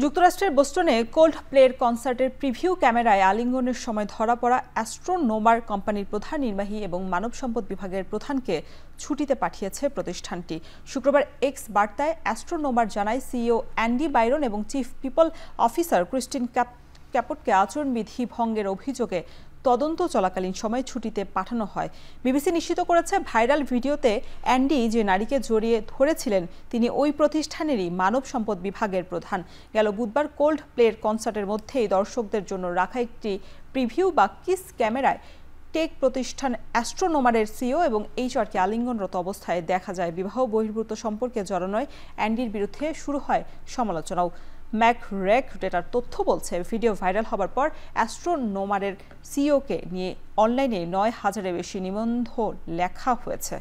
যুক্তরাষ্ট্রের বোস্টনে কোল্ডপ্লের কনসার্টের প্রিভিউ ক্যামেরায় আলিঙ্গনের সময় ধরা পড়া অ্যাস্ট্রোনোমার কোম্পানির প্রধান নির্বাহী এবং মানব সম্পদ বিভাগের প্রধানকে ছুটিতে পাঠিয়েছে প্রতিষ্ঠানটি। শুক্রবার এক্স বার্তায় অ্যাস্ট্রোনোমার জানায় সিইও অ্যান্ডি বাইরন এবং চিফ পিপল অফিসার ক্রিস্টিন ক্যাপটকে আচরণবিধি ভঙ্গের অভিযোগে তদন্ত চলাকালীন সময় ছুটিতে পাঠানো হয়। বিবিসি নিশ্চিত করেছে, ভাইরাল ভিডিওতে অ্যান্ডি যে নারীকে জড়িয়ে ধরেছিলেন তিনি ওই প্রতিষ্ঠানেরই মানব সম্পদ বিভাগের প্রধান। গেল বুধবার কোল্ড প্লের কনসার্টের মধ্যেই দর্শকদের জন্য রাখা একটি প্রিভিউ বা কিস ক্যামেরায় টেক প্রতিষ্ঠান অ্যাস্ট্রোনোমারের সিইও এবং এইচআরকে আলিঙ্গনরত অবস্থায় দেখা যায়। বিবাহ বহির্ভূত সম্পর্কে জড়ানোয় অ্যান্ডির বিরুদ্ধে শুরু হয় সমালোচনাও। ম্যাকরেক ডেটার তথ্য বলছে, ভিডিও ভাইরাল হবার পর অ্যাস্ট্রোনোমারের সিইওকে নিয়ে অনলাইনে ৯,০০০-এর বেশি নিবন্ধ লেখা হয়েছে।